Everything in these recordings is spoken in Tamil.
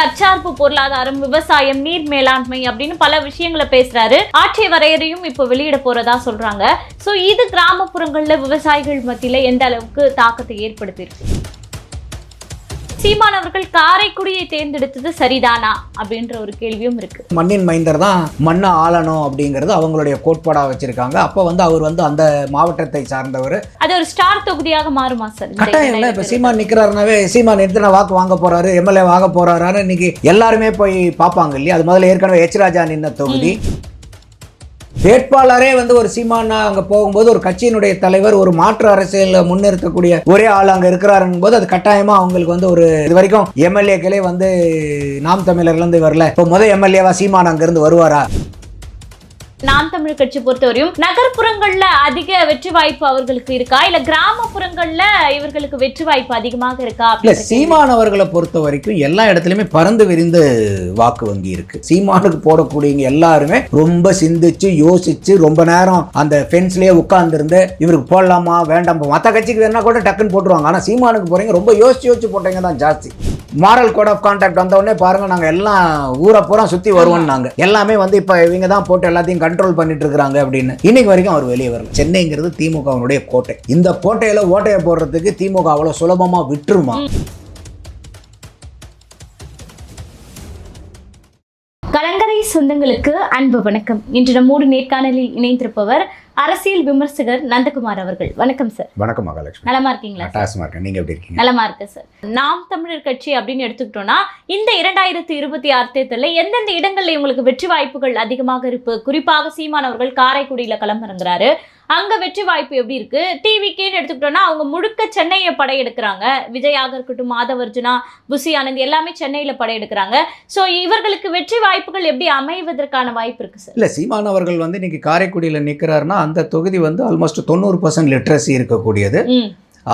தற்சார்பு பொருளாதாரம், விவசாயம், நீர் மேலாண்மை அப்படின்னு பல விஷயங்களை பேசுறாரு. ஆட்சி வரையறையும் இப்போ வெளியிட போறதா சொல்றாங்க. சோ இது கிராமப்புறங்கள்ல விவசாயிகள் மத்தியில எந்த அளவுக்கு தாக்கத்தை ஏற்படுத்தியிருக்கு? சீமான் அவர்கள் காரைக்குடியை தேர்ந்தெடுத்தது சரிதானா அப்படின்ற ஒரு கேள்வியும் இருக்கு. மண்ணின் மைந்தர் தான் மண்ணை ஆளணும் அப்படிங்கிறது அவங்களுடைய கோட்பாடா வச்சிருக்காங்க. அப்ப அவர் அந்த மாவட்டத்தை சார்ந்தவர். அது ஒரு ஸ்டார் தொகுதியாக மாறுமா சார்? கட்டாயம் இல்லை. இப்ப சீமான் நிக்கிறாருனாவே சீமான் எத்தனை வாக்கு வாங்க போறாரு, எம்எல்ஏ வாங்க போறாரு இன்னைக்கு எல்லாருமே போய் பார்ப்பாங்க இல்லையா? அது முதல்ல ஏற்கனவே எச் ராஜா நின்ன தொகுதி. வேட்பாளரே ஒரு சீமானா அங்க போகும்போது ஒரு கட்சியினுடைய தலைவர் ஒரு மாற்று அரசியல முன்னிறுத்தக்கூடிய ஒரே ஆள் அங்க இருக்கிறாருன்னு போது அது கட்டாயமா அவங்களுக்கு ஒரு இது வரைக்கும் எம்எல்ஏக்களே நாம் தமிழர்ல இருந்து வரல. இப்போ முதல் எம்எல்ஏவா சீமான் அங்க இருந்து வருவாரா? நாம் தமிழர் கட்சி பொறுத்தவரையும் நகர்ப்புறங்கள்ல அதிக வெற்றி வாய்ப்பு அவர்களுக்கு இருக்கா, இல்ல கிராமப்புறங்கள்ல இவர்களுக்கு வெற்றி வாய்ப்பு அதிகமாக இருக்கா? இல்ல, சீமான் அவர்களை பொறுத்த வரைக்கும் எல்லா இடத்துலயுமே பறந்து விரிந்து வாக்கு வங்கி இருக்கு. சீமானுக்கு போடக்கூடியவங்க எல்லாருமே ரொம்ப சிந்திச்சு யோசிச்சு ரொம்ப நேரம் அந்த ஃபென்ஸ்லயே உட்கார்ந்து இருந்து இவருக்கு போடலாமா வேண்டாம், மற்ற கட்சிக்கு வேணா கூட டக்குன்னு போட்டுருவாங்க. ஆனா சீமானுக்கு போறீங்க ரொம்ப யோசிச்சு போட்டீங்க தான் ஜாஸ்தி. மாரல் கோட் ஆஃப் கான்டாக்ட் வந்த உடனே பாருங்க, நாங்க எல்லாம் ஊரை பூரா சுத்தி வருவோம். நாங்க எல்லாமே இப்ப இவங்க தான் போட்டு எல்லாத்தையும் கண்ட்ரோல் பண்ணிட்டு இருக்காங்க அப்படின்னு இன்னைக்கு வரைக்கும் அவர் வெளியே வரல. சென்னைங்கிறது திமுகவினுடைய கோட்டை. இந்த கோட்டையில ஓட்டையை போடுறதுக்கு திமுக அவ்வளவு சுலபமா விட்டுருமா? கலங்கரை சொந்தங்களுக்கு அன்பு வணக்கம். இன்று நம்மோடு நேர்காணலில் இணைந்திருப்பவர் அரசியல் விமர்சகர் நந்தகுமார் அவர்கள். வணக்கம் சார். வணக்கம் மகாலட்சுமி. நலமா இருக்கீங்களா? நீங்க எப்படி இருக்கீங்க? நலமா இருக்கு சார். நாம் தமிழர் கட்சி அப்படின்னு எடுத்துக்கிட்டோம்னா இந்த 2026 தேர்தலில் எந்தெந்த இடங்கள்ல உங்களுக்கு வெற்றி வாய்ப்புகள் அதிகமாக இருக்கு? குறிப்பாக சீமான் அவர்கள் காரைக்குடியில களமிறங்குறாரு. அங்க வெற்றி வாய்ப்பு எப்படி இருக்கு? டிவிக்கேன்னு எடுத்துக்கிட்டோம்னா அவங்க முழுக்க சென்னையை படையெடுக்கிறாங்க. விஜயாக இருக்கட்டும், மாதவர்ஜுனா, புசி ஆனந்த் எல்லாமே சென்னையில படையெடுக்கிறாங்க. ஸோ இவர்களுக்கு வெற்றி வாய்ப்புகள் எப்படி அமைவதற்கான வாய்ப்பு இருக்கு சார்? இல்ல, சீமான் அவர்கள் இன்னைக்கு காரைக்குடியில நிற்கிறாருன்னா அந்த தொகுதி ஆல்மோஸ்ட் 90% லிட்ரஸி இருக்கக்கூடியது.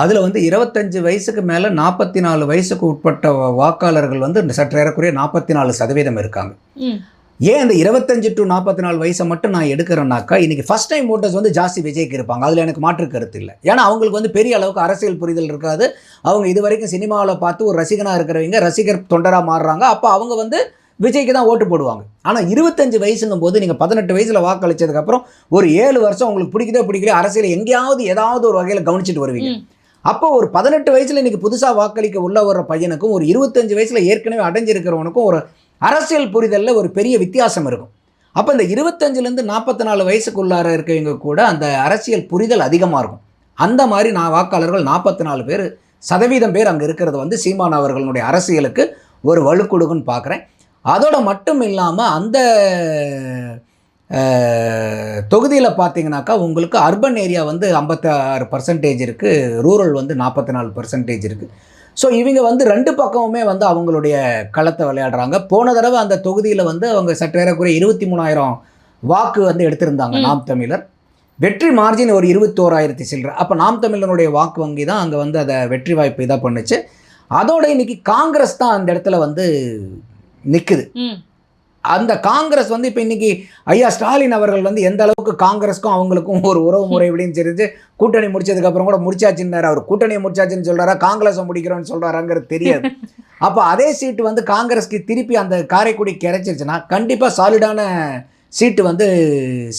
அதுல 25 வயசுக்கு மேல 44 வயசுக்கு உட்பட்ட வாக்காளர்கள் சற்றேறக்குறைய 44% இருக்காங்க. ஏன் அந்த 25 to 44 வயசை மட்டும் நான் எடுக்கிறேன்னாக்கா, இன்னைக்கு ஃபர்ஸ்ட் டைம் ஓட்டர்ஸ் ஜாஸ்தி விஜய்க்கு இருப்பாங்க. அதில் எனக்கு மாற்று கருத்து இல்லை. ஏன்னா அவங்களுக்கு பெரிய அளவுக்கு அரசியல் புரிதல் இருக்காது. அவங்க இது வரைக்கும் சினிமாவில் பார்த்து ஒரு ரசிகனாக இருக்கிறவங்க ரசிகர் தொண்டராக மாறுறாங்க. அப்போ அவங்க விஜய்க்கு தான் ஓட்டு போடுவாங்க. ஆனால் 25 வயசுங்கும் போது நீங்கள் 18 வயசில் வாக்களித்ததுக்கப்புறம் ஒரு 7 வருஷம் உங்களுக்கு பிடிக்கல அரசியல் எங்கேயாவது ஏதாவது ஒரு வகையில் கவனிச்சுட்டு வருவீங்க. அப்போ ஒரு 18 வயசில் இன்னைக்கு புதுசாக வாக்களிக்க உள்ள வர்ற பையனுக்கும் ஒரு 25 வயசில் ஏற்கனவே அடைஞ்சிருக்கிறவனுக்கும் ஒரு அரசியல் புரிதலில் ஒரு பெரிய வித்தியாசம் இருக்கும். அப்போ இந்த 25லேருந்து 44 வயசுக்குள்ளார இருக்கவங்க கூட அந்த அரசியல் புரிதல் அதிகமாக இருக்கும். அந்த மாதிரி வாக்காளர்கள் 44% பேர் அங்கே இருக்கிறது சீமான் அவர்களுடைய அரசியலுக்கு ஒரு வலு கொடுக்குன்னு பார்க்குறேன். அதோட மட்டும் இல்லாமல் அந்த தொகுதியில் பார்த்தீங்கன்னாக்கா உங்களுக்கு அர்பன் ஏரியா 56% இருக்குது, ரூரல் 44% இருக்குது. ஸோ இவங்க ரெண்டு பக்கமுமே அவங்களுடைய களத்தை விளையாடுறாங்க. போன தடவை அந்த தொகுதியில் அவங்க சற்றேறக்குறைய 23,000 வாக்கு எடுத்திருந்தாங்க நாம் தமிழர். வெற்றி மார்ஜின் ஒரு 21,000 சில்லற. அப்போ நாம் தமிழனுடைய வாக்கு வங்கி தான் அங்கே அதை வெற்றி வாய்ப்பு இதாக பண்ணுச்சு. அதோட இன்னைக்கு காங்கிரஸ் தான் அந்த இடத்துல நிற்குது. அந்த காங்கிரஸ் இப்போ இன்னைக்கு ஐயா ஸ்டாலின் அவர்கள் எந்த அளவுக்கு காங்கிரஸ்க்கும் அவங்களுக்கும் ஒரு உறவு முறை அப்படின்னு தெரிஞ்சு கூட்டணி முடிச்சதுக்கப்புறம் கூட முடிச்சாச்சுன்னாரு. அவர் கூட்டணியை முடிச்சாச்சுன்னு சொல்கிறாரா, காங்கிரஸை முடிக்கிறோன்னு சொல்கிறாராங்கிறது தெரியாது. அப்போ அதே சீட்டு காங்கிரஸ்க்கு திருப்பி அந்த காரைக்குடி கிடைச்சிருச்சுன்னா கண்டிப்பாக சாலிடான சீட்டு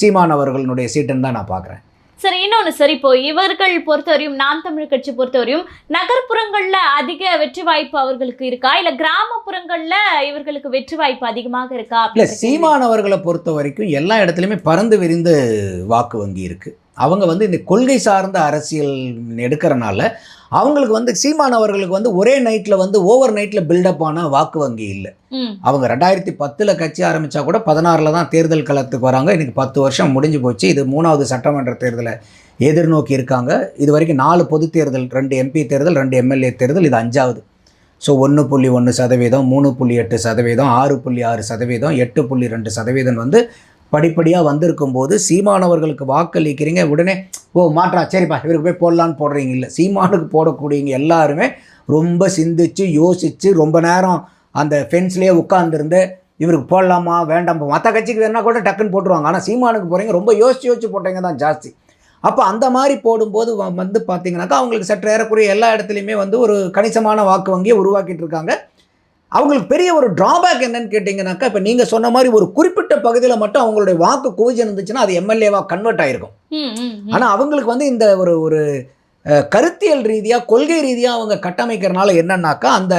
சீமான் அவர்களுடைய சீட்டுன்னு தான் நான் பார்க்குறேன். சரி, இன்னொன்று சார், இப்போ இவர்கள் பொறுத்தவரையும் நாம் தமிழர் கட்சி பொறுத்தவரையும் நகர்ப்புறங்கள்ல அதிக வெற்றி வாய்ப்பு அவர்களுக்கு இருக்கா, இல்ல கிராமப்புறங்கள்ல இவர்களுக்கு வெற்றி வாய்ப்பு அதிகமாக இருக்கா? இல்ல, சீமான் அவர்களை பொறுத்த வரைக்கும் எல்லா இடத்துலையுமே பறந்து விரிந்து வாக்கு வங்கி இருக்கு. அவங்க இந்த கொள்கை சார்ந்த அரசியல் எடுக்கிறனால அவங்களுக்கு சீமான் அவர்களுக்கு ஒரே நைட்டில் ஓவர் நைட்டில் பில்டப் ஆன வாக்கு வங்கி இல்லை. அவங்க 2010 கட்சி ஆரம்பித்தா கூட 16 தான் தேர்தல் களத்துக்கு வராங்க. இன்னைக்கு 10 வருஷம் முடிஞ்சு போச்சு. இது 3வது சட்டமன்ற தேர்தலை எதிர்நோக்கி இருக்காங்க. இது வரைக்கும் 4 பொது தேர்தல், 2 MP தேர்தல், 2 MLA தேர்தல், இது 5வது. ஸோ 1.1%, 3.8%, 6.6%, 8.2% படிப்படியாக வந்திருக்கும் போது சீமானவர்களுக்கு வாக்களிக்கிறீங்க, உடனே மாற்றா சரிப்பா இவருக்கு போய் போடலான்னு போடுறீங்க. இல்லை, சீமானுக்கு போடக்கூடியவங்க எல்லாருமே ரொம்ப சிந்திச்சு யோசித்து ரொம்ப நேரம் அந்த ஃபென்ஸ்லேயே உட்கார்ந்துருந்து இவருக்கு போடலாமா வேண்டாம், மற்ற கட்சிக்கு வேணா கூட டக்குன்னு போட்டுருவாங்க. ஆனால் சீமானுக்கு போகிறீங்க ரொம்ப யோசிச்சு போட்டீங்க தான் ஜாஸ்தி. அப்போ அந்த மாதிரி போடும்போது பார்த்தீங்கன்னாக்கா அவங்களுக்கு சற்று ஏறக்குறைய எல்லா இடத்துலையுமே ஒரு கணிசமான வாக்கு வங்கியை உருவாக்கிட்டு இருக்காங்க. அவங்களுக்கு பெரிய ஒரு டிராபேக் என்னன்னு கேட்டிங்கனாக்கா, இப்போ நீங்கள் சொன்ன மாதிரி ஒரு குறிப்பிட்ட பகுதியில் மட்டும் அவங்களுடைய வாக்கு குவிஞ்சு இருந்துச்சுன்னா அது எம்எல்ஏவாக கன்வெர்ட் ஆகிருக்கும். ஆனால் அவங்களுக்கு வந்து இந்த ஒரு ஒரு கருத்தியல் ரீதியாக கொள்கை ரீதியாக அவங்க கட்டமைக்கிறனால என்னன்னாக்கா, அந்த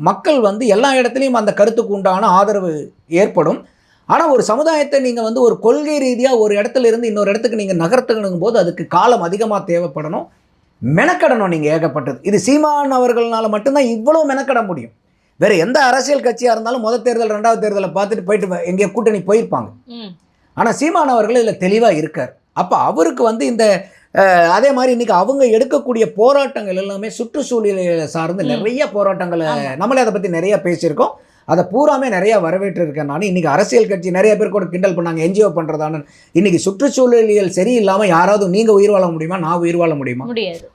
மக்கள் வந்து எல்லா இடத்துலையும் அந்த கருத்துக்கு உண்டான ஆதரவு ஏற்படும். ஆனால் ஒரு சமுதாயத்தை நீங்கள் வந்து ஒரு கொள்கை ரீதியாக ஒரு இடத்துல இருந்து இன்னொரு இடத்துக்கு நீங்கள் நகர்த்தணும் போது அதுக்கு காலம் அதிகமாக தேவைப்படணும், மெனக்கடணும். நீங்கள் ஏகப்பட்டது இது சீமான் அவர்களால் மட்டும்தான் இவ்வளோ மெனக்கட முடியும். வேறு எந்த அரசியல் கட்சியாக இருந்தாலும் முதல் தேர்தல் 2வது தேர்தலை பார்த்துட்டு போயிட்டு எங்கேயோ கூட்டணி போயிருப்பாங்க. ஆனால் சீமான் அவர்கள் இதில் தெளிவாக இருக்கார். அப்போ அவருக்கு வந்து இந்த அதே மாதிரி இன்றைக்கி அவங்க எடுக்கக்கூடிய போராட்டங்கள் எல்லாமே சுற்றுச்சூழலை சார்ந்து நிறைய போராட்டங்களை நம்மளே அதை பற்றி நிறையா பேசியிருக்கோம். அதை பூராமே நிறையா வரவேற்று இருக்கேன் நான். இன்றைக்கி அரசியல் கட்சி நிறைய பேர் கூட கிண்டல் பண்ணாங்க என்ஜிஓ பண்ணுறதான்னு. இன்றைக்கி சுற்றுச்சூழலியல் சரியில்லாமல் யாராவது நீங்கள் உயிர் வாழ முடியுமா, நான் உயிர் வாழ முடியுமா?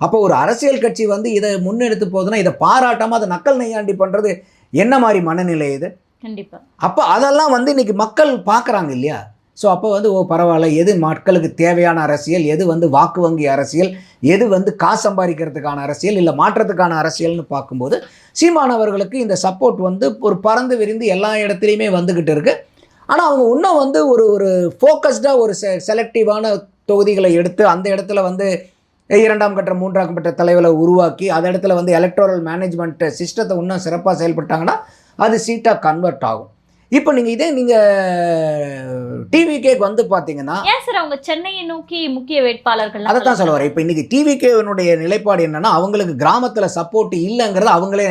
அப்போ ஒரு அரசியல் கட்சி வந்து இதை முன்னெடுத்து போகுதுன்னா இதை பாராட்டாமல் அதை நக்கல் நையாண்டி பண்ணுறது என்ன மாதிரி மனநிலை இது? கண்டிப்பாக. அப்போ அதெல்லாம் வந்து இன்றைக்கி மக்கள் பார்க்குறாங்க இல்லையா? ஸோ அப்போ வந்து பரவாயில்ல, எது மக்களுக்கு தேவையான அரசியல், எது வந்து வாக்கு வங்கி அரசியல், எது வந்து காசு சம்பாதிக்கிறதுக்கான அரசியல், இல்லை மாற்றத்துக்கான அரசியல்னு பார்க்கும்போது சீமானவர்களுக்கு இந்த சப்போர்ட் வந்து ஒரு பறந்து விரிந்து எல்லா இடத்துலையுமே வந்துக்கிட்டு இருக்குது. ஆனால் அவங்க இன்னும் வந்து ஒரு ஒரு ஃபோக்கஸ்டாக ஒரு செலக்டிவான தொகுதிகளை எடுத்து அந்த இடத்துல வந்து 2ஆம் கட்ட 3ஆம் கட்ட தலைவரை உருவாக்கி அந்த இடத்துல வந்து எலக்ட்ரல் மேனேஜ்மெண்ட் சிஸ்டத்தை இன்னும் சிறப்பாக செயல்பட்டாங்கன்னா அது சீட்டாக கன்வெர்ட் ஆகும். இப்போ நீங்கள் டிவிகேக்கு வந்து பார்த்தீங்கன்னா ஏன் சார் அவங்க சென்னையை நோக்கி முக்கிய வேட்பாளர்கள் அதை தான் சொல்ல வரேன். இப்போ இன்றைக்கி டிவிகேனுடைய நிலைப்பாடு என்னென்னா, அவங்களுக்கு கிராமத்தில் சப்போர்ட் இல்லைங்கிறத அவங்களே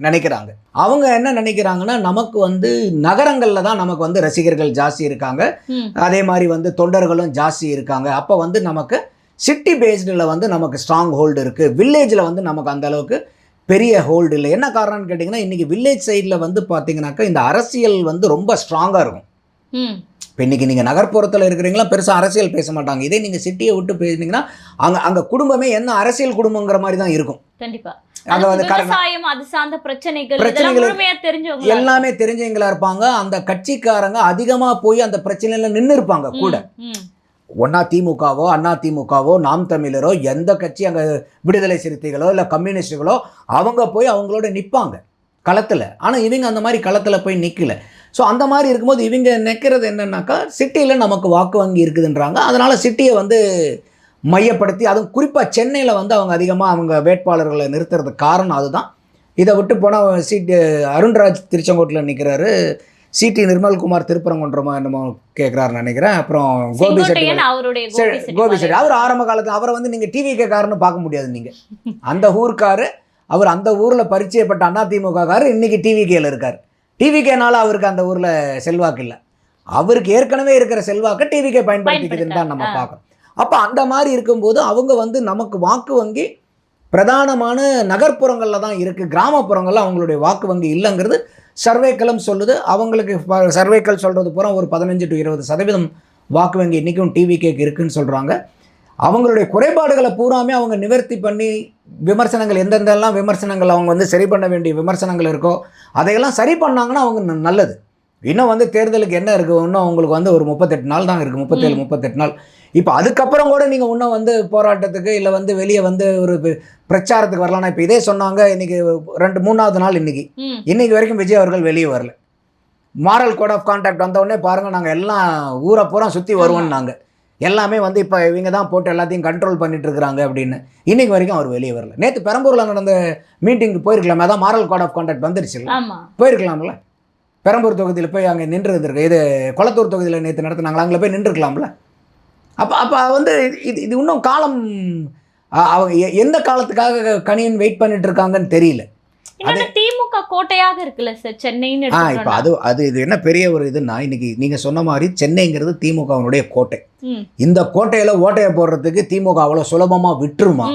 நினைக்கிறாங்க. அவங்க என்ன நினைக்கிறாங்கன்னா, நமக்கு வந்து நகரங்களில் தான் நமக்கு வந்து ரசிகர்கள் ஜாஸ்தி இருக்காங்க, அதே மாதிரி வந்து தொண்டர்களும் ஜாஸ்தி இருக்காங்க. அப்போ வந்து நமக்கு சிட்டி பேஸ்டில் வந்து நமக்கு ஸ்ட்ராங் ஹோல்டு இருக்குது, வில்லேஜில் வந்து நமக்கு அந்த அளவுக்கு பெரிய ஹோல்டு இல்லை. என்ன காரணம்னு கேட்டிங்கன்னா, இன்றைக்கி வில்லேஜ் சைடில் வந்து பார்த்தீங்கன்னாக்கா இந்த அரசியல் வந்து ரொம்ப ஸ்ட்ராங்காக இருக்கும். இப்போ இன்றைக்கி நீங்கள் நகர்ப்புறத்தில் இருக்கிறீங்களா பெருசாக அரசியல் பேச மாட்டாங்க. இதே நீங்கள் சிட்டியை விட்டு பேசினீங்கன்னா அங்கே குடும்பமே என்ன அரசியல் குடும்பங்கிற மாதிரி தான் இருக்கும். கண்டிப்பாக அங்க வந்து விவசாயம் அது சார்ந்த பிரச்சனைகள் எல்லாமே தெரிஞ்சவங்களா இருப்பாங்க. அந்த கட்சிக்காரங்க அதிகமாக போய் அந்த பிரச்சனையில் நின்று இருப்பாங்க கூட. ஒன்றா திமுகவோ அண்ணா திமுகவோ நாம் தமிழரோ எந்த கட்சி அங்கே விடுதலை சிறுத்தைகளோ இல்லை கம்யூனிஸ்டுகளோ அவங்க போய் அவங்களோட நிற்பாங்க களத்தில். ஆனால் இவங்க அந்த மாதிரி களத்தில் போய் நிற்கல. ஸோ அந்த மாதிரி இருக்கும்போது இவங்க நிற்கிறது என்னன்னாக்கா, சிட்டியில் நமக்கு வாக்கு வங்கி இருக்குதுன்றாங்க. அதனால் சிட்டியை வந்து மையப்படுத்தி, அதுவும் குறிப்பாக சென்னையில் வந்து அவங்க அதிகமாக அவங்க வேட்பாளர்களை நிறுத்துறதுக்கு காரணம் அதுதான். இதை விட்டு போனால் அருண்ராஜ் திருச்செங்கோட்டில் நிற்கிறாரு, சிடி நிர்மல்குமார் திருப்பரங்குன்றமா என்னமோ கேட்குறாருன்னு நினைக்கிறேன். அப்புறம் கோபி செட்டி அவர் ஆரம்ப காலத்தில் அவரை வந்து நீங்கள் டிவிகே காரன்னு பார்க்க முடியாது. நீங்கள் அந்த ஊருக்காரு, அவர் அந்த ஊரில் பரிச்சயப்பட்ட அதிமுக காரர் இன்றைக்கி டிவிகேல இருக்கார். டிவிகேனால அவருக்கு அந்த ஊரில் செல்வாக்கு இல்லை, அவருக்கு ஏற்கனவே இருக்கிற செல்வாக்கை டிவிகே பயன்படுத்திக்குதுன்னு தான் நம்ம பார்க்கணும். அப்போ அந்த மாதிரி இருக்கும்போது அவங்க வந்து நமக்கு வாக்கு வங்கி பிரதானமான நகர்ப்புறங்களில் தான் இருக்குது, கிராமப்புறங்களில் அவங்களுடைய வாக்கு வங்கி இல்லைங்கிறது சர்வேக்களும் சொல்லுது. அவங்களுக்கு சர்வேக்கள் சொல்கிறது பூரா ஒரு 15 to 20% வாக்கு வங்கி இன்றைக்கும் டிவிகேக்கு இருக்குதுன்னு சொல்கிறாங்க. அவங்களுடைய குறைபாடுகளை பூராமே அவங்க நிவர்த்தி பண்ணி விமர்சனங்கள் எந்தெந்தெல்லாம் விமர்சனங்கள் அவங்க வந்து சரி பண்ண வேண்டிய விமர்சனங்கள் இருக்கோ அதையெல்லாம் சரி பண்ணாங்கன்னா அவங்க நல்லது. இன்னும் வந்து தேர்தலுக்கு என்ன இருக்குது, இன்னும் அவங்களுக்கு வந்து ஒரு 38 நாள் தான் இருக்குது, 37-38 நாள். இப்போ அதுக்கப்புறம் கூட நீங்கள் இன்னும் வந்து போராட்டத்துக்கு இல்லை வந்து வெளியே வந்து ஒரு பிரச்சாரத்துக்கு வரலாம்னா, இப்போ இதே சொன்னாங்க இன்றைக்கி 2-3வது நாள் இன்னைக்கு வரைக்கும் விஜய் அவர்கள் வெளியே வரல. மாரல் கோட் ஆஃப் கான்டாக்ட் வந்தவுடனே பாருங்கள், நாங்கள் எல்லாம் ஊரை பூரா சுற்றி வருவோன்னு நாங்கள் எல்லாமே வந்து இப்போ இவங்க தான் போட்டு எல்லாத்தையும் கண்ட்ரோல் பண்ணிட்டு இருக்கிறாங்க அப்படின்னு. இன்றைக்கு வரைக்கும் அவர் வெளியே வரல. நேற்று பெரம்பூரில் நடந்த மீட்டிங்க்கு போயிருக்கலாமே, அதான் மாரல் கோட் ஆஃப் கான்டாக்ட் வந்துருச்சு, போயிருக்கலாம்ல. பெரம்பூர் தொகுதியில் போய் அங்கே நின்று இருந்திருக்கு. இது கொளத்தூர் தொகுதியில் நேற்று நடத்தினாங்களா, அங்கே போய் நின்றுருக்கலாம்ல. அப்போ வந்து இது இன்னும் காலம் அவங்க எந்த காலத்துக்காக கணியன் வெயிட் பண்ணிட்டு இருக்காங்கன்னு தெரியல. திமுக கோட்டையாக இருக்குல்ல சார் சென்னைன்னு. இப்போ அது இது என்ன பெரிய ஒரு இதுன்னா, இன்னைக்கு நீங்கள் சொன்ன மாதிரி சென்னைங்கிறது திமுகவினுடைய கோட்டை. இந்த கோட்டையில் ஓட்டையை போடுறதுக்கு திமுக அவ்வளோ சுலபமாக விட்டுருமா?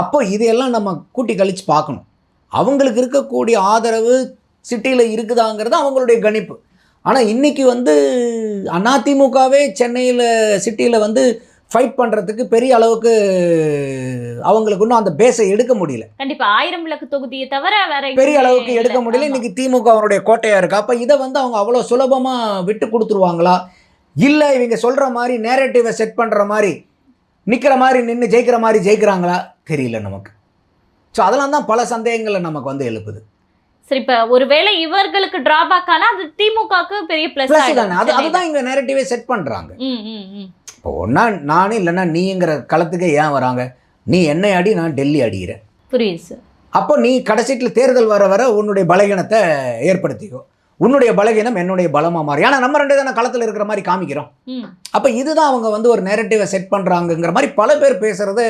அப்போ இதையெல்லாம் நம்ம கூட்டி கழித்து பார்க்கணும். அவங்களுக்கு இருக்கக்கூடிய ஆதரவு சிட்டியில் இருக்குதாங்கிறது அவங்களுடைய கணிப்பு. ஆனால் இன்றைக்கி வந்து அதிமுகவே சென்னையில் சிட்டியில் வந்து ஃபைட் பண்ணுறதுக்கு பெரிய அளவுக்கு அவங்களுக்கு இன்னும் அந்த பேஸை எடுக்க முடியல. கண்டிப்பாக 1000 விளக்கு தொகுதியை தவிர வேற பெரிய அளவுக்கு எடுக்க முடியல. இன்றைக்கி திமுக அவருடைய கோட்டையாக இருக்குது. அப்போ இதை வந்து அவங்க அவ்வளோ சுலபமாக விட்டு கொடுத்துருவாங்களா, இல்லை இவங்க சொல்கிற மாதிரி நேரேட்டிவை செட் பண்ணுற மாதிரி நிற்கிற மாதிரி நின்று ஜெயிக்கிற மாதிரி ஜெயிக்கிறாங்களா தெரியல நமக்கு. ஸோ அதெல்லாம் தான் பல சந்தேகங்களை நமக்கு வந்து எழுப்புது. சரி, இப்ப ஒருவேளை இவர்களுக்கு டிராபேக் ஆனா அது திமுகக்கு பெரிய பிளஸ் தானே. அதுதான் இங்க நேரட்டிவே செட் பண்றாங்க. இப்போ ஒன்னா நானும் இல்லைன்னா நீங்கிற களத்துக்கே ஏன் வராங்க? நீ என்னை அடி, நான் டெல்லி அடிக்கிறேன். புரியுது சார். அப்போ நீ கடைசியில் தேர்தல் வர வர உன்னுடைய பலகீனத்தை ஏற்படுத்திக்கோ. உன்னுடைய பலகீனம் என்னுடைய பலமாக மாறும். ஏன்னா நம்ம ரெண்டு தானே களத்தில் இருக்கிற மாதிரி காமிக்கிறோம். அப்போ இதுதான் அவங்க வந்து ஒரு நேரட்டிவை செட் பண்ணுறாங்கங்கிற மாதிரி பல பேர் பேசுறது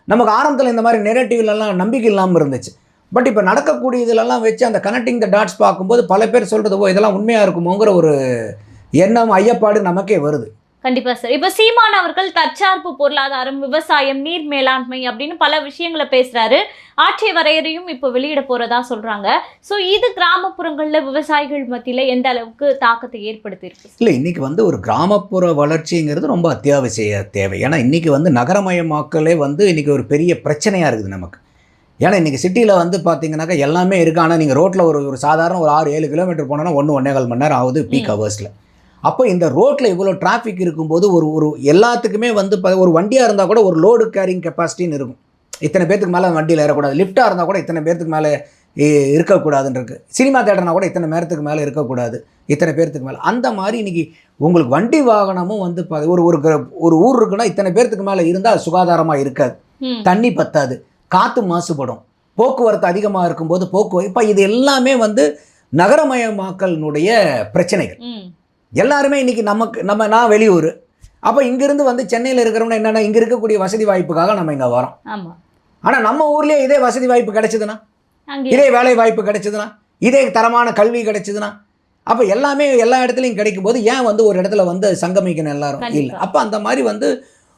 நமக்கு ஆரம்பத்தில் இந்த மாதிரி நேரட்டிவ்லாம் நம்பிக்கை இல்லாமல் இருந்துச்சு. பட் இப்போ நடக்கக்கூடிய இதிலெல்லாம் வச்சு அந்த கனெக்டிங் த டாட்ஸ் பார்க்கும்போது பல பேர் சொல்கிறது இதெல்லாம் உண்மையாக இருக்குமோங்கிற ஒரு எண்ணம், ஐயப்பாடு நமக்கே வருது. கண்டிப்பா சார். இப்ப சீமான் அவர்கள் தற்சார்பு பொருளாதாரம், விவசாயம், நீர் மேலாண்மை அப்படின்னு பல விஷயங்களை பேசுறாரு. ஆட்சி வரையறையும் இப்போ வெளியிட போறதா சொல்றாங்க. ஸோ இது கிராமப்புறங்கள்ல விவசாயிகள் மத்தியில எந்த அளவுக்கு தாக்கத்தை ஏற்படுத்தியிருக்கு? இல்லை, இன்னைக்கு வந்து ஒரு கிராமப்புற வளர்ச்சிங்கிறது ரொம்ப அத்தியாவசிய தேவை. ஏன்னா இன்னைக்கு வந்து நகரமயமாக்கலே வந்து இன்னைக்கு ஒரு பெரிய பிரச்சனையா இருக்குது நமக்கு. ஏன்னா இன்றைக்கி சிட்டியில் வந்து பார்த்தீங்கன்னாக்கா எல்லாமே இருக்குது. ஆனால் நீங்கள் ரோட்டில் ஒரு சாதாரண ஒரு 6-7 கிலோமீட்டர் போனோன்னா 1-1.25 மணி நேரம் ஆகுது பீக் ஹவர்ஸில். அப்போ இந்த ரோட்டில் இவ்வளோ டிராஃபிக் இருக்கும்போது ஒரு எல்லாத்துக்குமே வந்து ஒரு வண்டியாக இருந்தால் கூட ஒரு லோடு கேரிங் கெப்பாசிட்டின்னு இருக்கும். இத்தனை பேர்த்துக்கு மேலே வண்டியில் ஏறக்கூடாது. லிஃப்ட்டாக இருந்தால் கூட இத்தனை பேர்த்துக்கு மேலே இருக்கக்கூடாதுன்னு இருக்குது. சினிமா தேட்டர்னா கூட இத்தனை நேரத்துக்கு மேலே இருக்கக்கூடாது, இத்தனை பேர்த்துக்கு மேலே. அந்த மாதிரி இன்றைக்கி உங்களுக்கு வண்டி வாகனமும் வந்து ஒரு ஊர் இருக்குன்னா இத்தனை பேர்த்துக்கு மேலே இருந்தால் அது சுகாதாரமாக இருக்காது, தண்ணி பத்தாது, காற்று மாசுபடும், போக்குவரத்து அதிகமாக இருக்கும்போது இப்போ இது எல்லாமே வந்து நகரமயமாக்கலினுடைய பிரச்சனைகள். எல்லாருமே இன்றைக்கி நான் வெளியூர். அப்போ இங்கேருந்து வந்து சென்னையில் இருக்கிறவங்க என்னென்னா இங்கே இருக்கக்கூடிய வசதி வாய்ப்புக்காக நம்ம இங்கே வரோம். ஆனால் நம்ம ஊர்லேயே இதே வசதி வாய்ப்பு கிடைச்சதுன்னா, இதே வேலை வாய்ப்பு கிடைச்சதுன்னா, இதே தரமான கல்வி கிடைச்சதுன்னா, அப்போ எல்லாமே எல்லா இடத்துலையும் கிடைக்கும் போது ஏன் வந்து ஒரு இடத்துல வந்து சங்கமிக்கணும் எல்லாரும்? இல்லை. அப்போ அந்த மாதிரி வந்து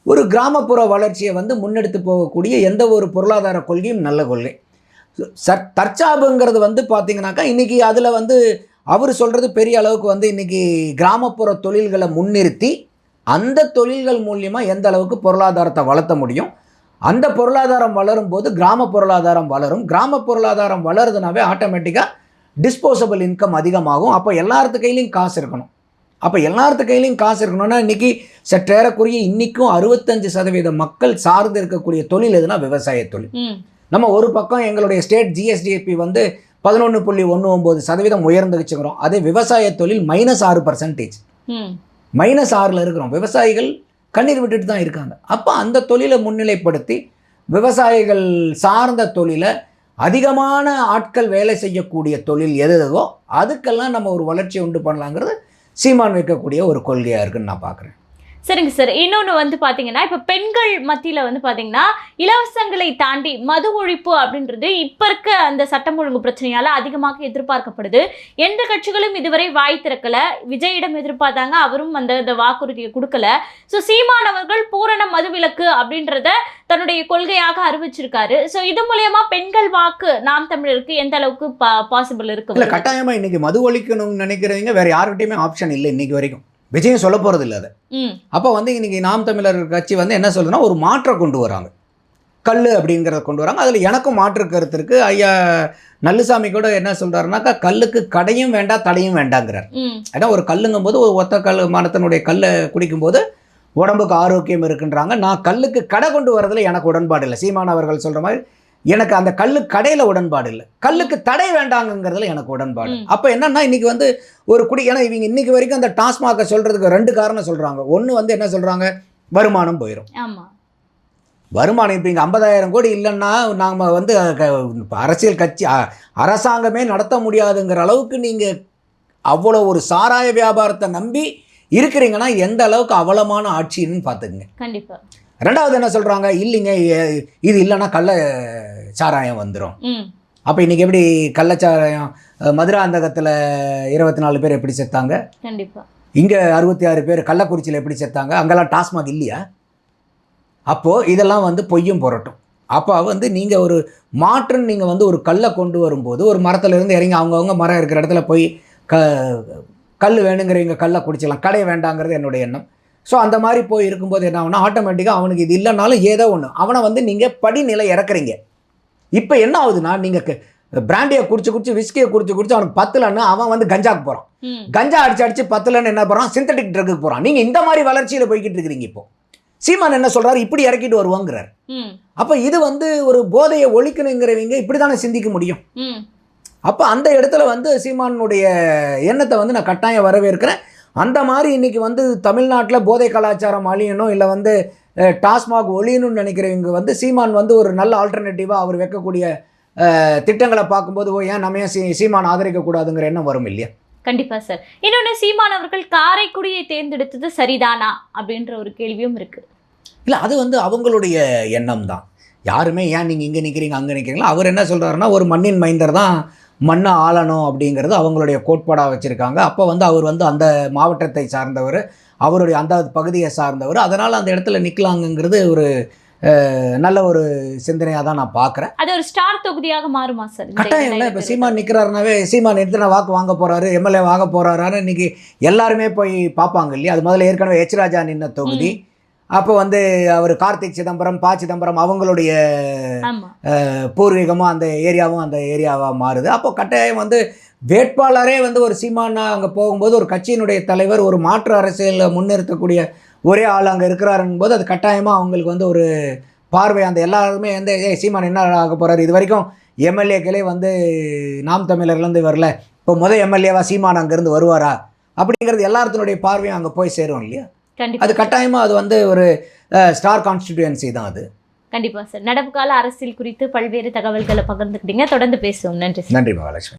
ஒரு கிராமப்புற வளர்ச்சியை வந்து முன்னெடுத்து போகக்கூடிய எந்த ஒரு பொருளாதார கொள்கையும் நல்ல கொள்கை. தற்சார்புங்கிறது வந்து பார்த்தீங்கன்னாக்கா இன்றைக்கி அதில் வந்து அவர் சொல்கிறது பெரிய அளவுக்கு வந்து இன்றைக்கி கிராமப்புற தொழில்களை முன்னிறுத்தி அந்த தொழில்கள் மூலியமாக எந்த அளவுக்கு பொருளாதாரத்தை வளர்த்த முடியும், அந்த பொருளாதாரம் வளரும் போது கிராம பொருளாதாரம் வளரும். கிராம பொருளாதாரம் வளருதுனாவே ஆட்டோமேட்டிக்காக டிஸ்போசபிள் இன்கம் அதிகமாகும். அப்போ எல்லாத்து கையிலையும் காசு இருக்கணும். அப்போ எல்லாத்து கையிலையும் காசு இருக்கணும்னா இன்றைக்கி சற்றேறக்குரிய இன்றைக்கும் 65% மக்கள் சார்ந்து இருக்கக்கூடிய தொழில் எதுனா விவசாய தொழில். நம்ம ஒரு பக்கம் எங்களுடைய ஸ்டேட் ஜிஎஸ்டிபி வந்து 11.19% உயர்ந்து வச்சுக்கிறோம். அதே விவசாய தொழில் -6%, -6ல் இருக்கிறோம். விவசாயிகள் கண்ணீர் விட்டுட்டு தான் இருக்காங்க. அப்போ அந்த தொழிலை முன்னிலைப்படுத்தி விவசாயிகள் சார்ந்த தொழிலை அதிகமான ஆட்கள் வேலை செய்யக்கூடிய தொழில் எதுவோ அதுக்கெல்லாம் நம்ம ஒரு வளர்ச்சி உண்டு பண்ணலாங்கிறது சீமான் வைக்கக்கூடிய ஒரு கொள்கையாக இருக்குன்னு நான் பார்க்குறேன். சரிங்க சார். இன்னொன்று வந்து பார்த்தீங்கன்னா இப்போ பெண்கள் மத்தியில் வந்து பார்த்தீங்கன்னா இலவசங்களை தாண்டி மது ஒழிப்பு அப்படின்றது இப்போ இருக்க அந்த சட்டம் ஒழுங்கு பிரச்சனையால் அதிகமாக எதிர்பார்க்கப்படுது. எந்த கட்சிகளும் இதுவரை வாய் திறக்கலை. விஜயிடம் எதிர்பார்த்தாங்க, அவரும் அந்த வாக்குறுதியை கொடுக்கல. ஸோ சீமான் அவர்கள் பூரண மதுவிலக்கு அப்படின்றத தன்னுடைய கொள்கையாக அறிவிச்சிருக்காரு. ஸோ இது மூலயமா பெண்கள் வாக்கு நாம் தமிழருக்கு எந்த அளவுக்கு பாசிபிள் இருக்கு? இல்லை, கட்டாயமாக இன்றைக்கி மது ஒழிக்கணும்னு நினைக்கிறவங்க வேறு யாருக்கிட்டையுமே ஆப்ஷன் இல்லை இன்னைக்கு வரைக்கும். விஜயம் சொல்ல போகிறது இல்லை அதை. அப்போ வந்து இன்றைக்கி நாம் தமிழர் கட்சி வந்து என்ன சொல்லுதுன்னா ஒரு மாற்றம் கொண்டு வராங்க. கல் அப்படிங்கிறத கொண்டு வராங்க. அதில் எனக்கும் மாற்று கருத்து இருக்குது. ஐயா நல்லுசாமி கூட என்ன சொல்கிறாருனாக்கா கல்லுக்கு கடையும் வேண்டாம் தடையும் வேண்டாங்கிறார். ஏன்னா ஒரு கல்லுங்கும் போது ஒரு ஒத்த கல் மரத்தினுடைய கல்லை குடிக்கும்போது உடம்புக்கு ஆரோக்கியம் இருக்குன்றாங்க. நான் கல்லுக்கு கடை கொண்டு வரதில் எனக்கு உடன்பாடு இல்லை. சீமான் அவர்கள் சொல்கிற மாதிரி எனக்கு அந்த கல்லு கடையில் உடன்பாடு இல்லை, கல்லுக்கு தடை வேண்டாங்கிறதுல எனக்கு உடன்பாடு. அப்போ என்னன்னா இன்றைக்கி வந்து ஒரு ஏன்னா இவங்க இன்றைக்கி வரைக்கும் அந்த டாஸ்மாகை சொல்கிறதுக்கு 2 காரணம் சொல்கிறாங்க. ஒன்று வந்து என்ன சொல்கிறாங்க, வருமானம் போயிடும். வருமானம் இப்போ இங்கே 50,000 கோடி இல்லைன்னா நாம் வந்து அரசியல் கட்சி அரசாங்கமே நடத்த முடியாதுங்கிற அளவுக்கு நீங்கள் அவ்வளோ ஒரு சாராய வியாபாரத்தை நம்பி இருக்கிறீங்கன்னா எந்த அளவுக்கு அவலமான ஆட்சின்னு பார்த்துக்குங்க. கண்டிப்பாக. ரெண்டாவது என்ன சொல்கிறாங்க, இல்லைங்க இது இல்லைன்னா கள்ள சாராயம் வந்துடும். அப்போ இன்றைக்கி எப்படி கள்ளச்சாராயம் மதுராந்தகத்தில் 24 பேர் எப்படி செத்தாங்க, கண்டிப்பாக இங்கே 66 பேர் கள்ளக்குறிச்சியில் எப்படி செத்தாங்க, அங்கெல்லாம் டாஸ்மாக் இல்லையா? அப்போது இதெல்லாம் வந்து பொய்யும் புரட்டும். அப்போ வந்து நீங்கள் ஒரு மாற்றுன்னு நீங்கள் வந்து ஒரு கல்லை கொண்டு வரும்போது ஒரு மரத்துலேருந்து இறங்கி அவங்கவுங்க மரம் இருக்கிற இடத்துல போய் கல் வேணுங்கிறவங்க கல்லை குடிச்சிடலாம், கடை வேண்டாங்கிறது என்னுடைய எண்ணம். ஸோ அந்த மாதிரி போய் இருக்கும்போது என்ன ஆகுனா ஆட்டோமேட்டிக்காக அவனுக்கு இது இல்லைனாலும் ஏதோ ஒன்று அவனை வந்து நீங்கள் படிநிலை இறக்குறீங்க. இப்போ என்ன ஆகுதுன்னா நீங்கள் பிராண்டியை குடிச்சு விஸ்கியை குடிச்சு அவனுக்கு 10லன்னு அவன் வந்து கஞ்சாக்கு போகிறான். கஞ்சா அடிச்சு 10லன்னு என்ன போகிறான், சிந்தட்டிக் ட்ரக்குக்கு போகிறான். நீங்கள் இந்த மாதிரி வளர்ச்சியில் போய்கிட்டு இருக்கிறீங்க. இப்போ சீமான் என்ன சொல்கிறாரு, இப்படி இறக்கிட்டு வருவாங்கிறார். அப்போ இது வந்து ஒரு போதையை ஒழிக்கணுங்கிறவங்க இப்படி தானே சிந்திக்க முடியும். அப்போ அந்த இடத்துல வந்து சீமானுடைய எண்ணத்தை வந்து நான் கட்டாயம் வரவேற்கிறேன். அந்த மாதிரி இன்றைக்கி வந்து தமிழ்நாட்டில் போதை கலாச்சாரம் அழியணும், இல்லை வந்து டாஸ்மாக் ஒழியணும்னு நினைக்கிறவங்க வந்து சீமான் வந்து ஒரு நல்ல ஆல்டர்னேட்டிவாக அவர் வைக்கக்கூடிய திட்டங்களை பார்க்கும்போது ஏன் நம்ம ஏன் சீமான் ஆதரிக்கக்கூடாதுங்கிற எண்ணம் வரும் இல்லையா? கண்டிப்பா சார். இன்னொன்று, சீமான் அவர்கள் காரைக்குடியை தேர்ந்தெடுத்தது சரிதானா அப்படின்ற ஒரு கேள்வியும் இருக்கு. இல்லை, அது வந்து அவங்களுடைய எண்ணம் தான். யாருமே ஏன் நீங்கள் இங்கே நிற்கிறீங்க அங்கே நிற்கிறீங்களா, அவர் என்ன சொல்கிறாருன்னா ஒரு மண்ணின் மைந்தர் தான் மண்ணை ஆளணும் அப்படிங்கிறது அவங்களுடைய கோட்பாடாக வச்சுருக்காங்க. அப்போ வந்து அவர் வந்து அந்த மாவட்டத்தை சார்ந்தவர், அவருடைய அந்த பகுதியை சார்ந்தவர், அதனால் அந்த இடத்துல நிற்கலாங்கிறது ஒரு நல்ல ஒரு சிந்தனையாக தான் நான் பார்க்குறேன். அது ஒரு ஸ்டார் தொகுதியாக மாறுமா சார்? கட்டாயம் இல்லை. இப்போ சீமான் நிற்கிறாருனாவே சீமான் எத்தனை வாக்கு வாங்க போகிறாரு, எம்எல்ஏ வாங்க போகிறாரான்னு இன்றைக்கி எல்லாருமே போய் பார்ப்பாங்க இல்லையா? அது முதல்ல ஏற்கனவே எச் ராஜா நின்ன தொகுதி. அப்போ வந்து அவர் கார்த்திக் சிதம்பரம், ப சிதம்பரம் அவங்களுடைய பூர்வீகமாக அந்த ஏரியாவும் அந்த ஏரியாவாக மாறுது. அப்போ கட்டாயம் வந்து வேட்பாளரே வந்து ஒரு சீமானா அங்கே போகும்போது ஒரு கட்சியினுடைய தலைவர் ஒரு மாற்று அரசியலில் முன்னிறுத்தக்கூடிய ஒரே ஆள் அங்கே இருக்கிறாருங்கும் போது அது கட்டாயமாக அவங்களுக்கு வந்து ஒரு பார்வை, அந்த எல்லாருமே வந்து சீமான் என்ன ஆக போகிறாரு, இது வரைக்கும் எம்எல்ஏக்களே வந்து நாம் தமிழர்லேருந்து வரல, இப்போ முதல் எம்எல்ஏவா சீமான் அங்கேருந்து வருவாரா அப்படிங்கிறது எல்லாத்தினுடைய பார்வையும் அங்கே போய் சேரும் இல்லையா? அது கட்டாயமாக அது வந்து ஒரு ஸ்டார் கான்ஸ்டிடியூன்சி தான் அது. கண்டிப்பாக சார். நடப்பு கால அரசியல் குறித்து பல்வேறு தகவல்களை பகிர்ந்துக்கிட்டீங்க. தொடர்ந்து பேசுவோம். நன்றி. நன்றி மகாலட்சுமி.